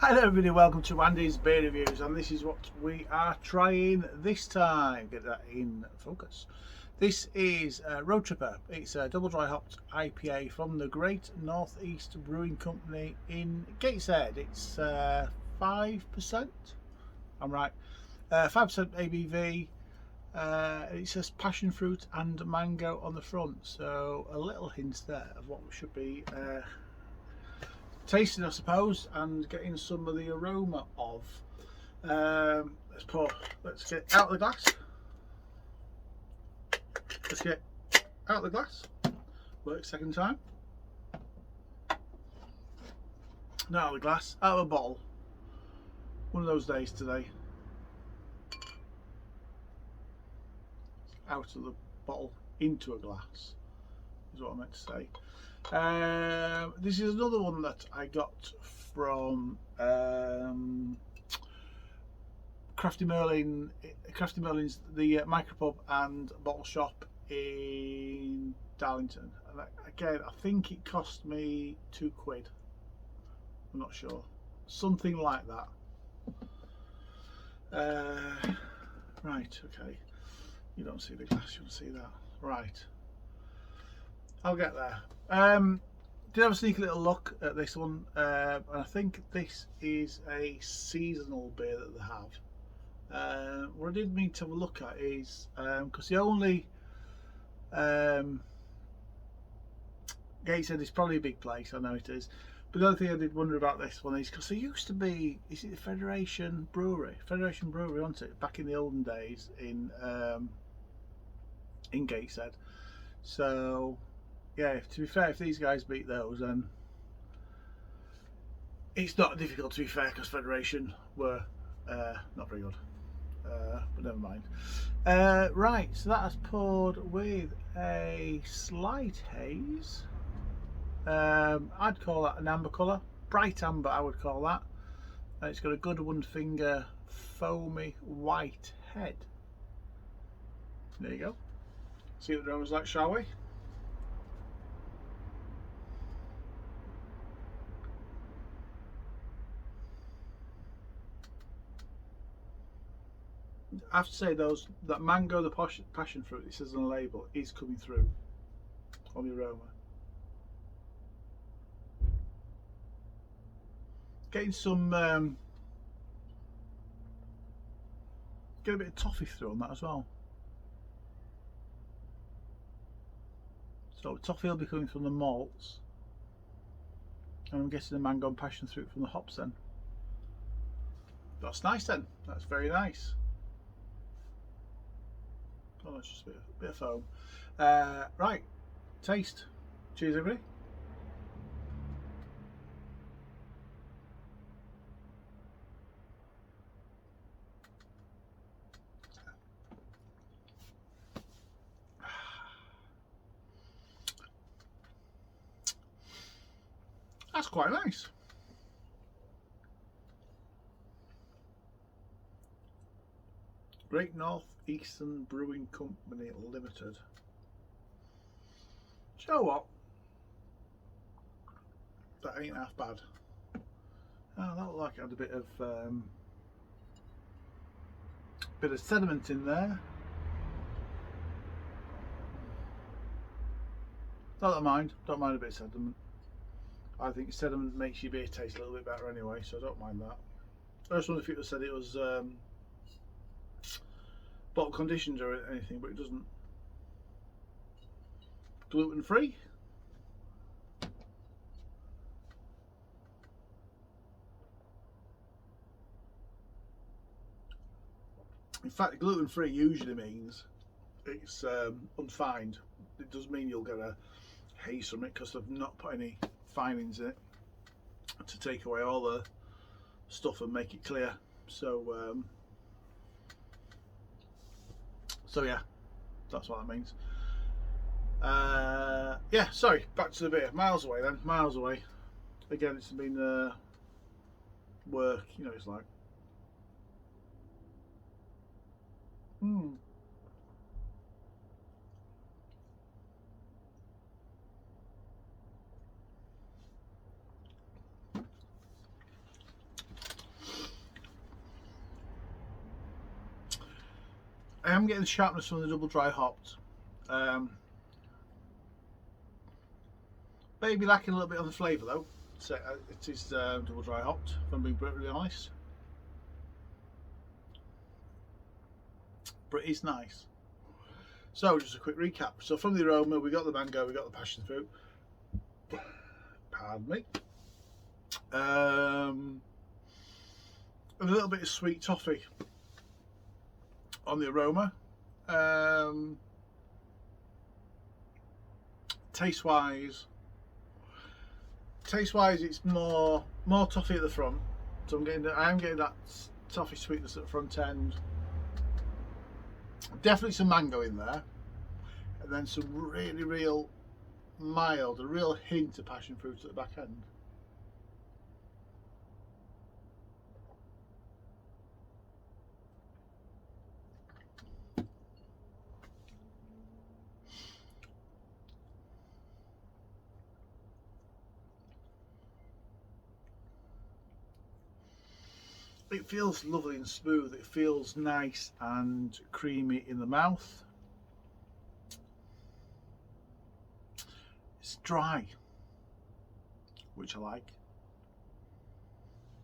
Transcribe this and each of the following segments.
Hello everybody, welcome to Andy's Beer Reviews, and this is what we are trying this time. Get that in focus. This is Roadtripper. It's a double dry hopped IPA from the Great Northeast Brewing Company in Gateshead. It's 5%. I'm right. 5% ABV. It says passion fruit and mango on the front, so a little hint there of what we should be tasting, I suppose, and getting some of the aroma of. Let's get out of the glass. Let's get out of the glass. Work second time. Not out of the glass, out of a bottle. One of those days today. Out of the bottle into a glass is what I meant to say. This is another one that I got from Crafty Merlin's, the micropub and bottle shop in Darlington. And again, I think it cost me £2. I'm not sure, something like that. Right, okay. You don't see the glass, you'll see that. Right. I'll get there. Did have a sneaky little look at this one, and I think this is a seasonal beer that they have. What I did mean to have a look at is because the only Gateshead is probably a big place, I know it is, but the other thing I did wonder about this one is because there used to be, is it the Federation Brewery, wasn't it, back in the olden days in Gateshead. So yeah, to be fair, if these guys beat those, then it's not difficult, to be fair, because Federation were not very good. But never mind. Right, so that has poured with a slight haze. I'd call that an amber colour, bright amber I would call that. And it's got a good one finger foamy white head. There you go. See what the aroma's like, shall we? I have to say, that mango, the passion fruit, it says on the label, is coming through on the aroma. Getting some, get a bit of toffee through on that as well. So toffee will be coming from the malts, and I'm guessing the mango and passion fruit from the hops then. That's nice then, that's very nice. Oh, that's just a bit of foam. Right, taste. Cheers, everybody. That's quite nice. Great Northeastern Brewing Company Limited. Do you know what? That ain't half bad. Oh, that looked like it had a bit of sediment in there. Don't mind a bit of sediment. I think sediment makes your beer taste a little bit better anyway, so I don't mind that. I just wonder if it was said it was bottle conditioned or anything, but it doesn't. Gluten free. In fact, gluten free usually means it's unfined. It does mean you'll get a haze from it because they've not put any finings in it to take away all the stuff and make it clear. So yeah, that's what that means. Yeah, sorry, back to the beer. Miles away then, miles away. Again, it's been work, you know, it's like am getting the sharpness from the double dry hopped. Maybe lacking a little bit of the flavour though. So it is double dry hopped, if I'm being brutally honest. But it is nice. So just a quick recap. So from the aroma, we got the mango, we got the passion fruit. Pardon me. A little bit of sweet toffee on the aroma. Taste wise, it's more toffee at the front. So I am getting that toffee sweetness at the front end. Definitely some mango in there, and then some really real mild, a real hint of passion fruit at the back end. It feels lovely and smooth. It feels nice and creamy in the mouth. It's dry, which I like.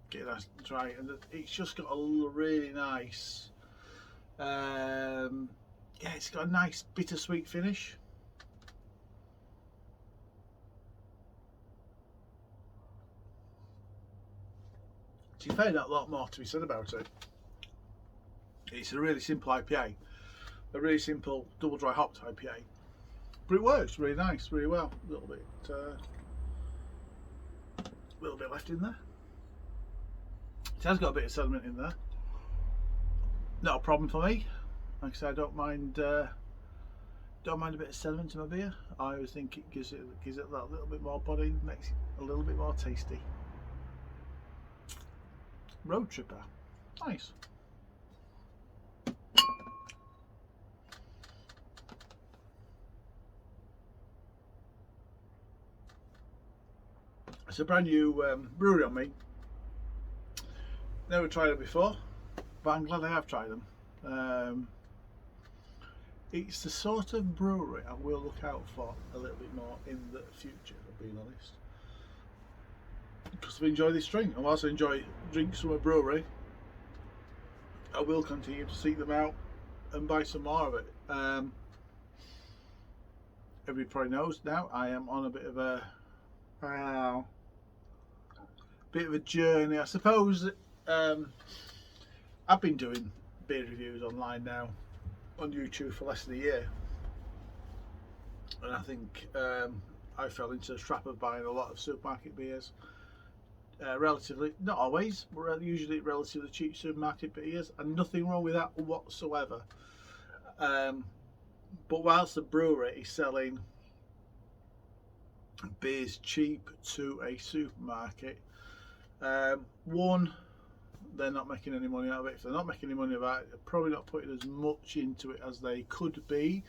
Get that dry, and it's just got a really nice, yeah, it's got a nice bittersweet finish. To be fair, not a lot more to be said about it. It's a really simple IPA, a really simple double dry hopped IPA, but it works really nice, really well. A little bit left in there. It has got a bit of sediment in there. Not a problem for me. Like I said, I don't mind a bit of sediment in my beer. I always think it gives it that little bit more body, makes it a little bit more tasty. Roadtripper, nice. It's a brand new brewery on me. Never tried it before, but I'm glad I have tried them. It's the sort of brewery I will look out for a little bit more in the future, if I'm being honest. Because I enjoy this drink, and whilst I enjoy drinks from a brewery, I will continue to seek them out and buy some more of it. Everybody probably knows now I am on a bit of a journey, I suppose. I've been doing beer reviews online now on YouTube for less than a year, and I think I fell into the trap of buying a lot of supermarket beers. Relatively, not always, but usually relatively cheap supermarket beers, and nothing wrong with that whatsoever. But whilst the brewery is selling beers cheap to a supermarket, one, they're not making any money out of it. If they're not making any money out of it, they're probably not putting as much into it as they could be,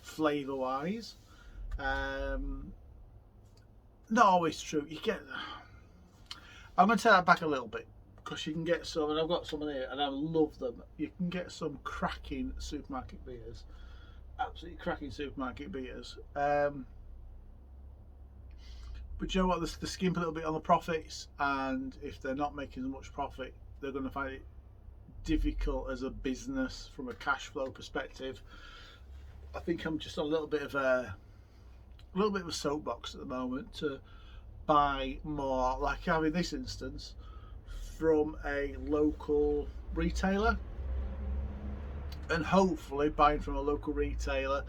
flavour wise. Not always true. I'm going to take that back a little bit, because you can get some, and I've got some in here and I love them. You can get some cracking supermarket beers, absolutely cracking supermarket beers. But you know what, they skimp a little bit on the profits, and if they're not making as much profit, they're going to find it difficult as a business from a cash flow perspective. I think I'm just on a little bit of a soapbox at the moment to buy more, like I have in this instance, from a local retailer, and hopefully buying from a local retailer,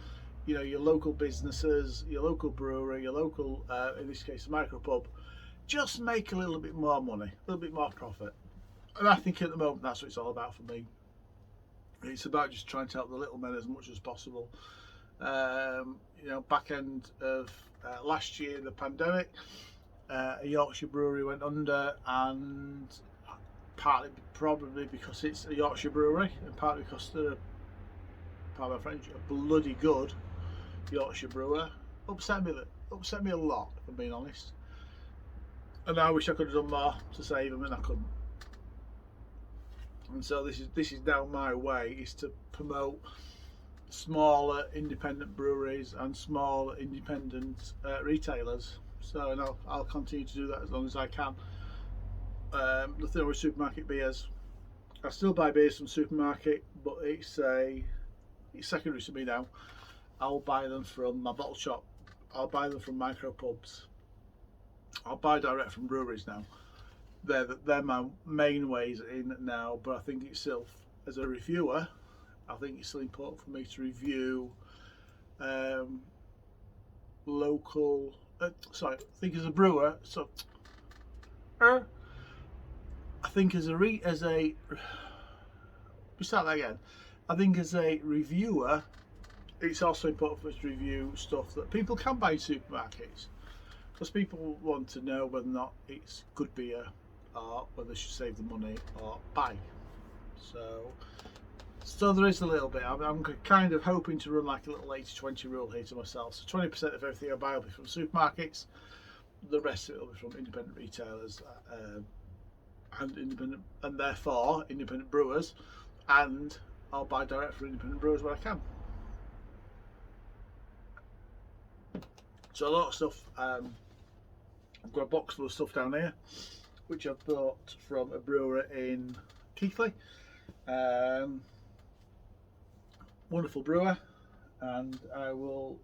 you know, your local businesses, your local brewery, your local, in this case, a micro pub, just make a little bit more money, a little bit more profit. And I think at the moment that's what it's all about for me. It's about just trying to help the little men as much as possible. You know, back end of last year, the pandemic, a Yorkshire brewery went under, and partly probably because it's a Yorkshire brewery, and partly because they're, pardon my French, a bloody good Yorkshire brewer. Upset me a lot, if I'm being honest. And I wish I could have done more to save them, and I couldn't. And so this is now my way, is to promote smaller independent breweries and small independent retailers. So and I'll continue to do that as long as I can. Nothing with supermarket beers. I still buy beers from supermarket, but it's secondary to me now. I'll buy them from my bottle shop. I'll buy them from micro pubs. I'll buy direct from breweries now. They're my main ways in now, but I think it's still, as a reviewer, I think it's still important for me to review local. Sorry, I think as a brewer, I think as a we start that again. I think as a reviewer, it's also important for us to review stuff that people can buy in supermarkets, because people want to know whether or not it's good beer or whether they should save the money or buy. So there is a little bit. I'm kind of hoping to run like a little 80-20 rule here to myself. So 20% of everything I buy will be from supermarkets. The rest of it will be from independent retailers and therefore independent brewers. And I'll buy direct from independent brewers where I can. So a lot of stuff. I've got a box full of stuff down here, which I've bought from a brewer in Keighley. Wonderful brewer, and I will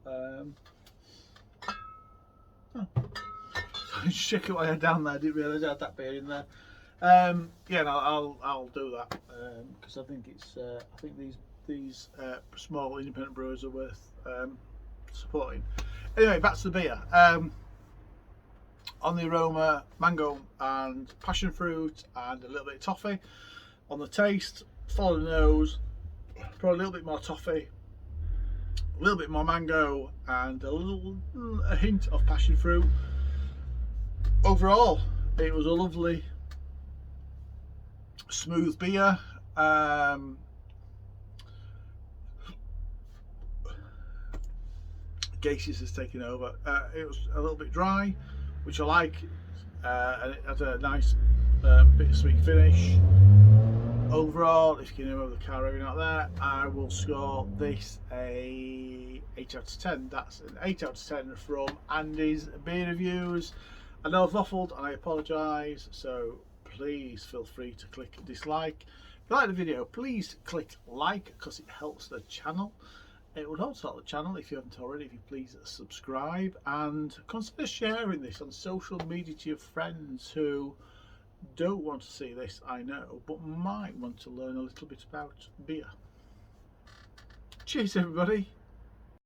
just check it while I had down there. I didn't realise I had that beer in there. Yeah, no, I'll do that because I think it's I think these small independent brewers are worth supporting. Anyway, back to the beer. On the aroma, mango and passion fruit and a little bit of toffee. On the taste, follow the nose, probably a little bit more toffee, a little bit more mango, and a hint of passion fruit. Overall, it was a lovely, smooth beer. Gateshead has taken over. It was a little bit dry, which I like, and it had a nice bit of sweet finish. Overall, if you can hear the car raving out there, I will score this a 8 out of 10. That's an 8 out of 10 from Andy's Beer Reviews. I know I've waffled and I apologise, so please feel free to click dislike. If you like the video, please click like because it helps the channel. It would also help the channel if you haven't already, if you please subscribe and consider sharing this on social media to your friends who don't want to see this, I know, but might want to learn a little bit about beer. Cheers everybody.